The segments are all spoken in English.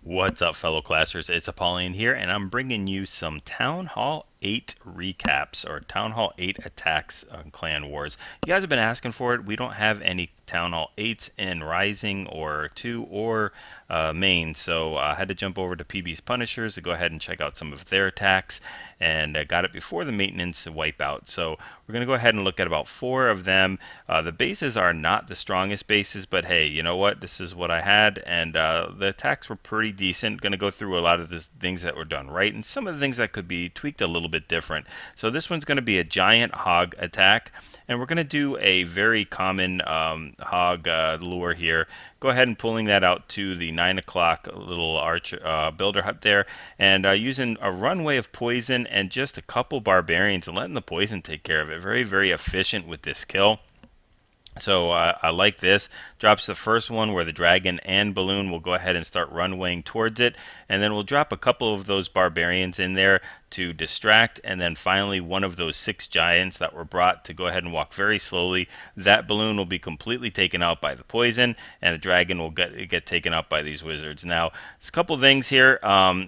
What's up, fellow classers? It's Apollyon here, and I'm bringing you some Town Hall 8 recaps, or Town Hall 8 attacks on Clan Wars. You guys have been asking for it. We don't have any Town Hall 8s in Rising or 2 or main, so I had to jump over to PB's Punishers to go ahead and check out some of their attacks, and got it before the maintenance wipeout. So we're going to go ahead and look at about 4 of them. The bases are not the strongest bases, but hey, you know what? This is what I had, and the attacks were pretty decent. Going to go through a lot of the things that were done right, and some of the things that could be tweaked a little bit different. So this one's going to be a giant hog attack, and we're going to do a very common hog lure here. Go ahead and pulling that out to the 9 o'clock little archer builder hut there, and using a runway of poison and just a couple barbarians and letting the poison take care of it. Very, very efficient with this kill. So I like this. Drops the first one where the dragon and balloon will go ahead and start runwaying towards it, and then we'll drop a couple of those barbarians in there to distract, and then finally one of those 6 giants that were brought to go ahead and walk very slowly. That balloon will be completely taken out by the poison, and the dragon will get taken out by these wizards. Now, there's a couple things here.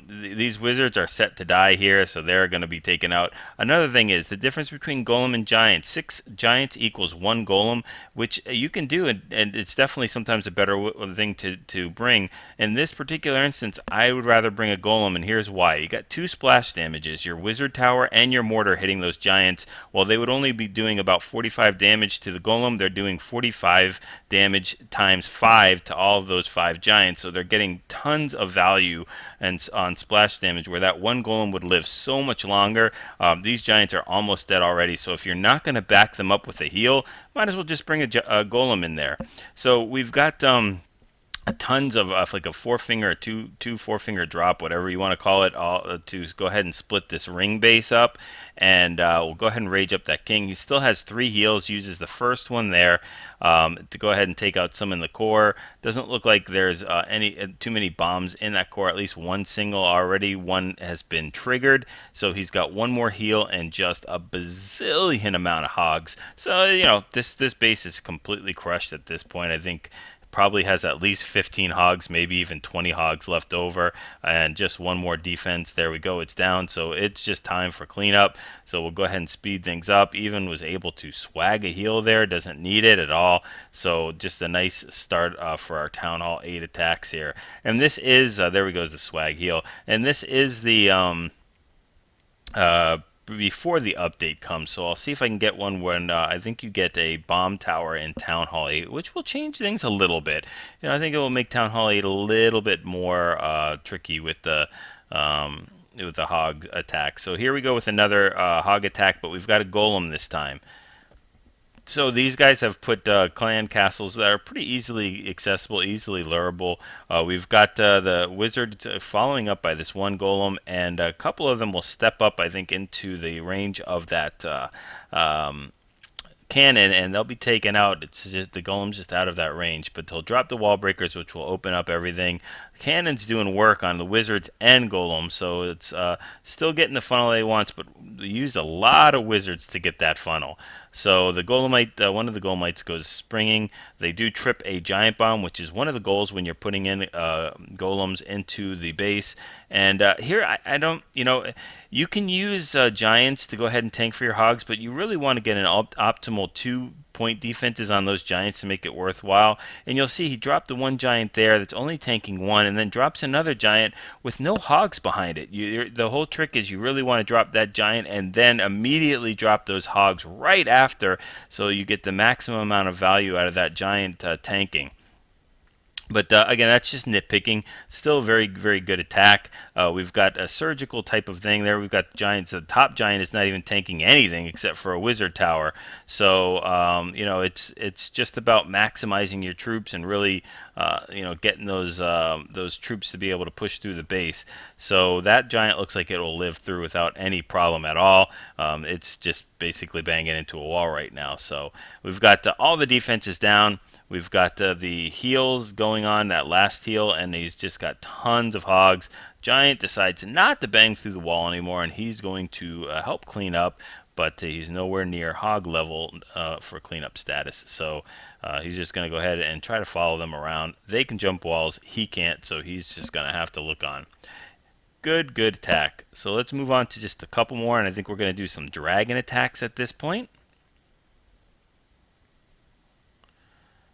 These wizards are set to die here, so they're going to be taken out. Another thing is the difference between golem and giant. 6 giants equals 1 golem, which you can do, and it's definitely sometimes a better thing to bring. In this particular instance, I would rather bring a golem, and here's why. You got 2 splash damages, your wizard tower and your mortar hitting those giants. While they would only be doing about 45 damage to the golem, they're doing 45 damage times 5 to all of those 5 giants, so they're getting tons of value and on splash damage, where that 1 golem would live so much longer. These giants are almost dead already, so if you're not going to back them up with a heal, might as well just bring a golem in there. So we've got tons of like a 4-finger, two 4-finger drop, whatever you want to call it, all to go ahead and split this ring base up, and we'll go ahead and rage up that king. He still has 3 heals, uses the first one there to go ahead and take out some in the core. Doesn't look like there's too many bombs in that core. At least one single already. One has been triggered, so he's got one more heal and just a bazillion amount of hogs. So you know this base is completely crushed at this point. I think probably has at least 15 hogs, maybe even 20 hogs left over, and just one more defense. There we go, it's down, so it's just time for cleanup. So we'll go ahead and speed things up. Even was able to swag a heal there, doesn't need it at all. So just a nice start for our Town Hall 8 attacks here. And this is there we go, the swag heal, and this is the before the update comes. So I'll see if I can get one when I think you get a bomb tower in Town Hall 8, which will change things a little bit. You know, I think it will make Town Hall 8 a little bit more tricky with the hog attack. So here we go with another hog attack, but we've got a golem this time. So these guys have put clan castles that are pretty easily accessible, easily lureable. We've got the wizards following up by this one golem, and a couple of them will step up, I think, into the range of that cannon, and they'll be taken out. It's just the golem's just out of that range, but they'll drop the wall breakers, which will open up everything. The cannon's doing work on the wizards and golem, so it's still getting the funnel they wants, but we used a lot of wizards to get that funnel. So the golemite, one of the golemites goes springing. They do trip a giant bomb, which is one of the goals when you're putting in golems into the base. And here I don't, you know, you can use giants to go ahead and tank for your hogs, but you really want to get an optimal 2-point defenses on those giants to make it worthwhile. And you'll see he dropped the one giant there that's only tanking 1, and then drops another giant with no hogs behind it. The whole trick is you really want to drop that giant and then immediately drop those hogs right after, so you get the maximum amount of value out of that giant tanking. But again, that's just nitpicking. Still a very, very good attack. We've got a surgical type of thing there. We've got giants. The top giant is not even tanking anything except for a wizard tower. So you know, it's just about maximizing your troops and really you know, getting those troops to be able to push through the base. So that giant looks like it will live through without any problem at all. It's just basically banging into a wall right now. So we've got all the defenses down. We've got the heals going on, that last heal, and he's just got tons of hogs. Giant decides not to bang through the wall anymore, and he's going to help clean up, but he's nowhere near hog level for cleanup status. So he's just going to go ahead and try to follow them around. They can jump walls, he can't, so he's just going to have to look on. Good attack. So let's move on to just a couple more, and I think we're going to do some dragon attacks at this point.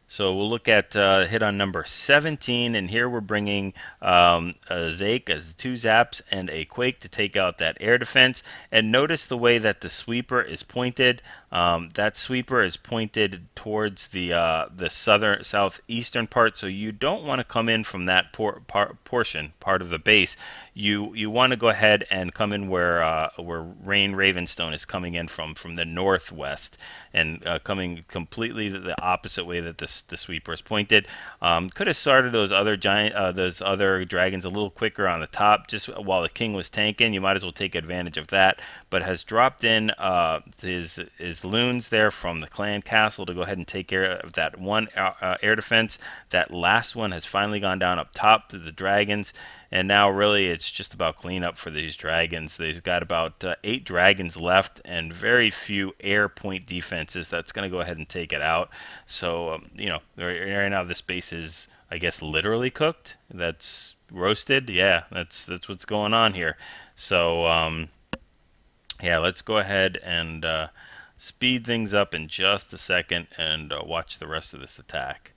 So we'll look at hit on number 17, and here we're bringing a Zake as 2 zaps and a Quake to take out that air defense. And notice the way that the sweeper is pointed. That sweeper is pointed towards the southeastern part, so you don't want to come in from that part of the base. You want to go ahead and come in where Rain Ravenstone is coming in from the northwest, and coming completely the opposite way that the sweeper is pointed. Could have started those other dragons a little quicker on the top, just while the king was tanking. You might as well take advantage of that. But has dropped in his loons there from the clan castle to go ahead and take care of that one air defense. That last one has finally gone down up top to the dragons. And now really it's just about cleanup for these dragons. They've got about 8 dragons left and very few air point defenses. That's going to go ahead and take it out. So, right now this base is, I guess, literally cooked. That's roasted. Yeah, that's what's going on here. So, yeah, let's go ahead and speed things up in just a second and watch the rest of this attack.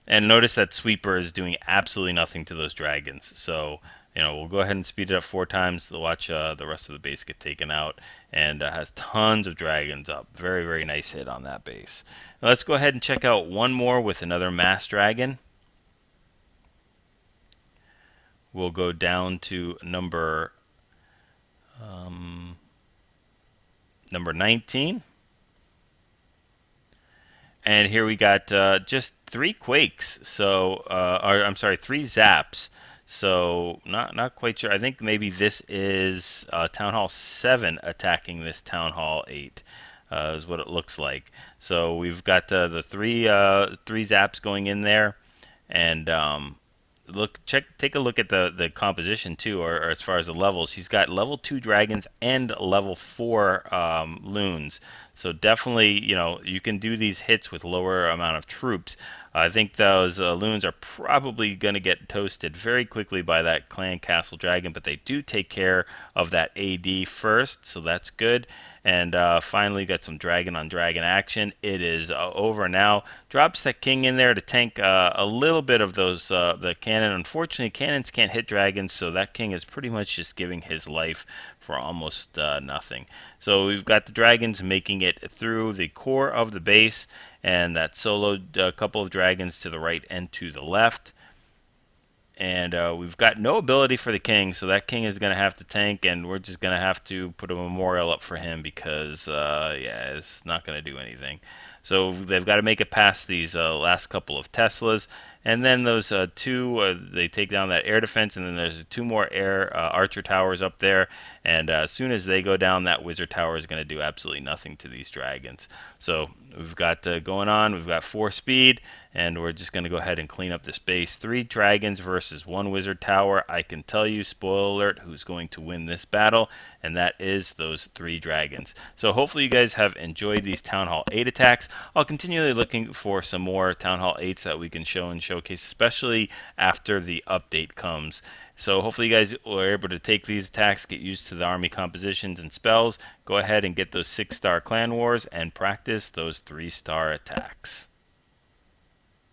And notice that sweeper is doing absolutely nothing to those dragons. So, we'll go ahead and speed it up 4 times to watch the rest of the base get taken out. And has tons of dragons up. Very nice hit on that base. Now let's go ahead and check out one more with another mass dragon. We'll go down to number 19. And here we got just 3 quakes. So, I'm sorry, 3 zaps. So not quite sure. I think maybe this is Town Hall 7 attacking this Town Hall 8. Is what it looks like. So we've got the three zaps going in there, and take a look at the composition too, or as far as the levels. He's got level 2 dragons and level 4 loons. So definitely, you can do these hits with lower amount of troops. I think those loons are probably going to get toasted very quickly by that clan castle dragon, but they do take care of that AD first, so that's good. And finally got some dragon on dragon action. It is over now. Drops that king in there to tank a little bit of those the cannon. Unfortunately, cannons can't hit dragons, so that king is pretty much just giving his life for almost nothing. So we've got the dragons making it through the core of the base, and that soloed a couple of dragons to the right and to the left. And we've got no ability for the king, so that king is going to have to tank, and we're just going to have to put a memorial up for him because, yeah, it's not going to do anything. So they've got to make it past these last couple of Teslas, and then those 2, they take down that air defense, and then there's 2 more air archer towers up there, and as soon as they go down, that wizard tower is going to do absolutely nothing to these dragons. So we've got going on, we've got 4 speed, and we're just going to go ahead and clean up this base. 3 dragons versus 1 wizard tower. I can tell you, spoiler alert, who's going to win this battle, and that is those 3 dragons. So hopefully you guys have enjoyed these Town Hall 8 attacks. I'll continually looking for some more Town Hall 8s that we can show and showcase, especially after the update comes. So hopefully you guys were able to take these attacks, get used to the army compositions and spells, go ahead and get those 6-star clan wars, and practice those 3-star attacks.